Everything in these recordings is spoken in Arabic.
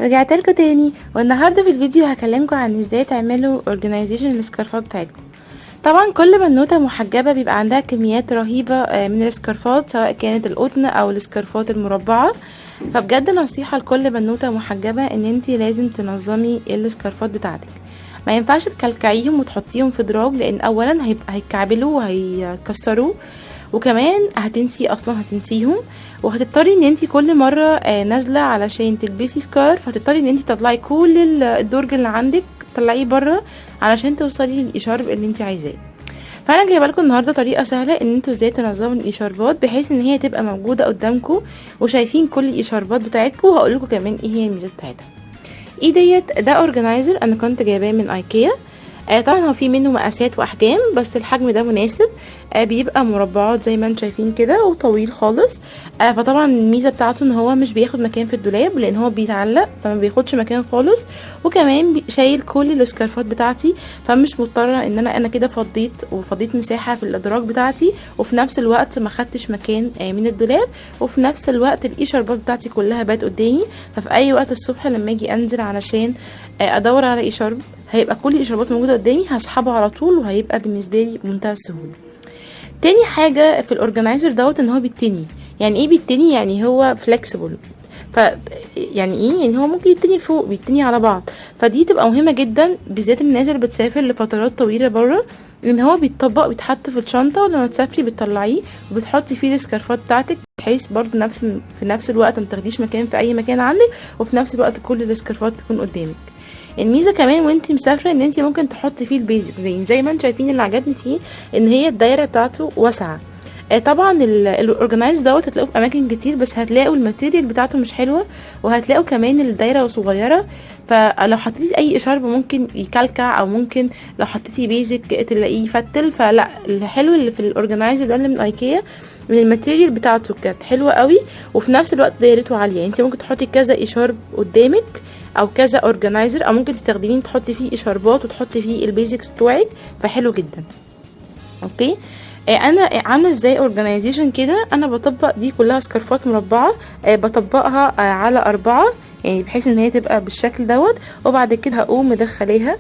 رجعت لكم تاني، والنهارده في الفيديو هكلمكم عن ازاي تعملوا organization للسكارفات بتاعتكم. طبعا كل بنوته محجبه بيبقى عندها كميات رهيبه من السكارفات، سواء كانت القطن او السكارفات المربعه. فبجد نصيحه لكل بنوته محجبه ان انتي لازم تنظمي السكارفات بتاعتك. ما ينفعش تكلكعيهم وتحطيهم في دراج، لان اولا هيتكعبلوا وهيكسروه، وكمان هتنسيهم، وهتضطري ان انتي كل مره نازله علشان تلبسي سكارف، هتضطري ان انتي تطلعي كل الدرج اللي عندك، تطلعيه بره علشان توصلي للاشارب اللي انتي عايزاه. فانا جايبه لكم النهارده طريقه سهله ان انتوا ازاي تنظموا الاشاربات بحيث ان هي تبقى موجوده قدامكم وشايفين كل الاشاربات بتاعتكم، وهقول لكم كمان ايه هي الميزات بتاعتها. ده اورجنايزر انا كنت جايباه من ايكيا. طبعا هو في منه مقاسات واحجام، بس الحجم ده مناسب. بيبقى مربعات زي ما انتم شايفين كده وطويل خالص. فطبعا الميزه بتاعته ان هو مش بياخد مكان في الدولاب، لان هو بيتعلق فما بياخدش مكان خالص، وكمان شايل كل السكارفات بتاعتي، فمش مضطره ان انا كده فضيت مساحه في الادراج بتاعتي، وفي نفس الوقت ما خدتش مكان من الدولاب، وفي نفس الوقت الاشاربات بتاعتي كلها بقت قدامي. ففي اي وقت الصبح لما اجي انزل علشان ادور على اشارب، هيبقى كل الاشاربات موجوده قدامي، هسحبه على طول وهيبقى بالنسبه لي بمنتهى السهوله. تاني حاجه في الاورجنايزر ان هو بيتني. يعني ايه بيتني؟ يعني هو فلكسبل. ف يعني ايه؟ يعني هو ممكن يتني لفوق، بيتني على بعض. فدي تبقى مهمه جدا، بالذات الناس اللي بتسافر لفترات طويله بره، ان هو بيتطبق ويتحط في الشنطه، ولما تسافري بتطلعيه وبتحطي فيه السكارفات بتاعتك، بحيث برضو في نفس الوقت ما تاخديش مكان في اي مكان عندك، وفي نفس الوقت كل السكارفات تكون قدامك. الميزه كمان وانتي مسافره ان انتي ممكن تحطي فيه البيزك، زي ما انتم شايفين. اللي عجبني فيه ان هي الدايره بتاعته واسعه. طبعا الاورجنايز هتلاقوه في اماكن كتير، بس هتلاقوا الماتيريال بتاعته مش حلوه، وهتلاقوا كمان الدايره صغيره، فلو حطيتي اي اشارب ممكن يكلكع، او ممكن لو حطيتي بيزك تلاقيه يفتل. فلا، الحلو اللي في الاورجنايزر ده اللي من ايكيا، من الماتيريال بتاعته كانت حلوه قوي، وفي نفس الوقت دايرته عاليه. انت ممكن تحطي كذا اشارب قدامك، او كذا اورجنايزر، او ممكن تستخدمين تحطي فيه اشاربات وتحطي فيه البيزكس بتوعك، فحلو جدا. اوكي. انا عامله ازاي اورجنايزيشن كده؟ انا بطبق دي كلها سكارفات مربعه، بطبقها على 4، يعني بحيث ان هي تبقى بالشكل وبعد كده هقوم مدخلاها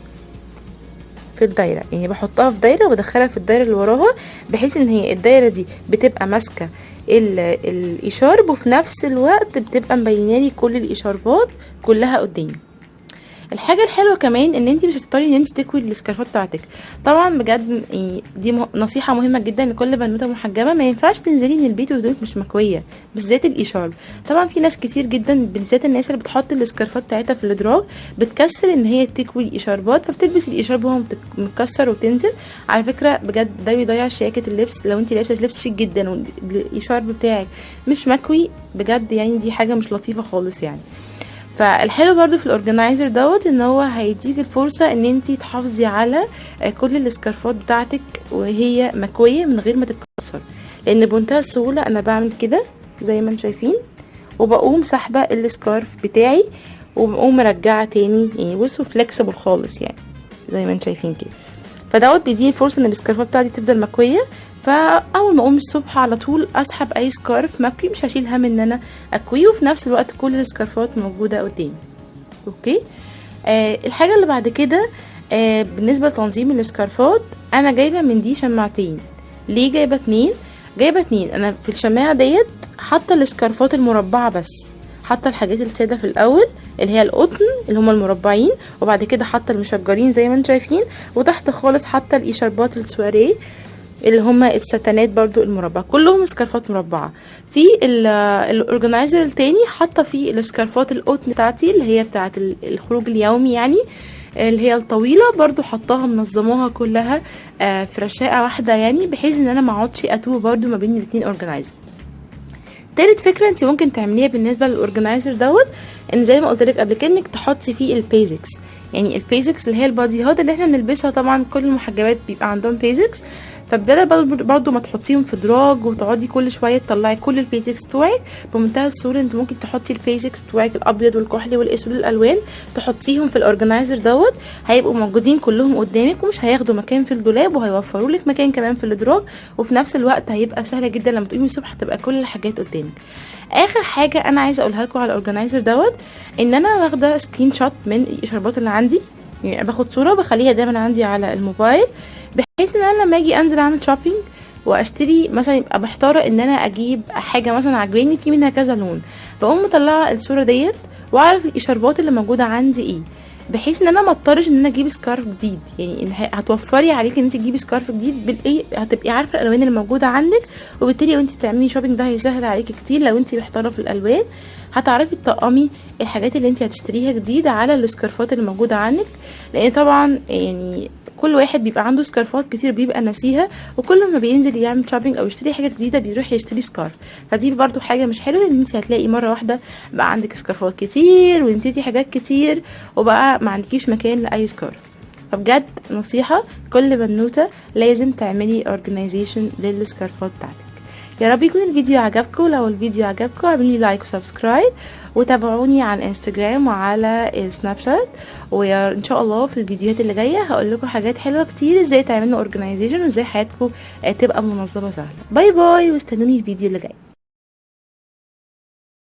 في الدايره، يعني بحطها في دايره وبدخلها في الدايره اللي وراها، بحيث ان هي الدايره دي بتبقى ماسكه الاشارب، وفي نفس الوقت بتبقى مبينالي كل الاشاربات كلها قدامي. الحاجه الحلوه كمان ان انت مش هتضطري ان انت تكوي السكارفات بتاعتك. طبعا بجد دي نصيحه مهمه جدا لكل بنوته محجبه. ما ينفعش تنزلي من البيت وهدومك مش مكويه، بالذات الاشارب. طبعا في ناس كتير جدا، بالذات الناس اللي بتحط السكارفات بتاعتها في الادراج، بتكسل ان هي تكوي الاشاربات، فبتلبس الاشارب وهو مكسر وتنزل. على فكره بجد ده بيضيع شياكه اللبس. لو انت لابسه لبس شيك جدا والاشارب بتاعك مش مكوي، بجد يعني دي حاجه مش لطيفه خالص يعني. فالحلو برضو في الاورجنايزر ان هو هيديك الفرصة ان انتي تحافظي على كل السكارفات بتاعتك وهي مكوية من غير ما تتكسر، لان بمنتهى السهولة انا بعمل كده زي ما انتم شايفين، وبقوم سحبة السكارف بتاعي وبقوم مرجعة تاني. يعني بصوا فليكسبل خالص، يعني زي ما انتم شايفين كده. بيديني فرصة ان السكارفات بتاعتي تفضل مكوية. فاول ما اقوم الصبح على طول اسحب اي سكارف مكوي، مش هشيل هم ان انا اكويه، وفي نفس الوقت كل السكارفات موجودة قدامي. اوكي. الحاجة اللي بعد كده، بالنسبة لتنظيم السكارفات، انا جايبة من دي شماعتين. ليه جايبة اتنين؟ انا في الشماعة حاطة السكارفات المربعة بس، حاطه الحاجات الساده في الاول اللي هي القطن اللي هما المربعين، وبعد كده حاطه المشجرين زي ما انتم شايفين، وتحت خالص حاطه الاشاربات السواريه اللي هما الستانات برضو المربع، كلهم سكارفات مربعه. في الاورجنايزر التاني حاطه فيه السكارفات القطن بتاعتي اللي هي بتاعه الخروج اليومي، يعني اللي هي الطويله، برضو حطاها منظماها كلها في رشاقه واحده، يعني بحيث ان انا ما اقعدش اتوه برضو ما بين الاتنين اورجنايزر. تالت فكره انت ممكن تعمليها بالنسبه للاورجنايزر ان زي ما قلت لك قبل كده، انك تحطي فيه البيزكس. يعني البيزكس اللي هي الباديهات اللي احنا بنلبسها، طبعا كل المحجبات بيبقى عندهم بيزكس، فبدل برضو ما تحطيهم في دراج وتقعدي كل شويه تطلعي كل البيزكس بتوعك، بمنتهى السهوله انت ممكن تحطي البيزكس بتوعك الابيض والكحلي والاسود والالوان، تحطيهم في الاورجنايزر هيبقوا موجودين كلهم قدامك، ومش هياخدوا مكان في الدولاب، وهيوفروا لك مكان كمان في الادراج، وفي نفس الوقت هيبقى سهله جدا لما تقومي الصبح تبقى كل الحاجات قدامك. اخر حاجه انا عايزه اقولها لكم على الاورجنايزر دوت، ان انا واخده سكرين شوت من الاشارات اللي عندي، يعني باخد صوره بخليها دايما عندي على الموبايل، بحيث ان انا لما اجي انزل اعمل شوبينج واشتري مثلا يبقى محتاره ان انا اجيب حاجه مثلا عجباني في منها كذا لون، بقوم مطلعه الصوره ديت واعرف الاشارات اللي موجوده عندي ايه، بحيث ان انا ما اضطرش ان انا اجيب سكارف جديد. يعني إن هتوفري عليك ان انت تجيبي سكارف جديد بالايه، هتبقي عارفه الالوان اللي موجوده عندك، وبالتالي وانت بتعملي شوبينج ده هيسهل عليكي كتير. لو انت محتاره في الالوان هتعرفي تطقمي الحاجات اللي انت هتشتريها جديد على السكارفات اللي موجوده عندك، لان طبعا يعني كل واحد بيبقى عنده سكارفات كتير بيبقى ناسيها، وكل ما بينزل يعمل شوبينج او يشتري حاجه جديده بيروح يشتري سكارف، فدي برضو حاجه مش حلوه ان انت هتلاقي مره واحده بقى عندك سكارفات كتير ونسيتي حاجات كتير وبقى ما عندكيش مكان لاي سكارف. فبجد نصيحه، كل بنوته لازم تعملي اورجنايزيشن للسكارفات بتاعتك. يا رب يكون الفيديو عجبكم، لو الفيديو عجبكم اعملي لايك وسبسكرايب، وتابعوني على الانستجرام وعلى السناب شات، وان شاء الله في الفيديوهات اللي جايه هقول لكم حاجات حلوه كتير ازاي تعملوا اورجنايزيشن وازاي حياتكم تبقى منظمه سهله. باي باي، واستنوني الفيديو اللي جاي.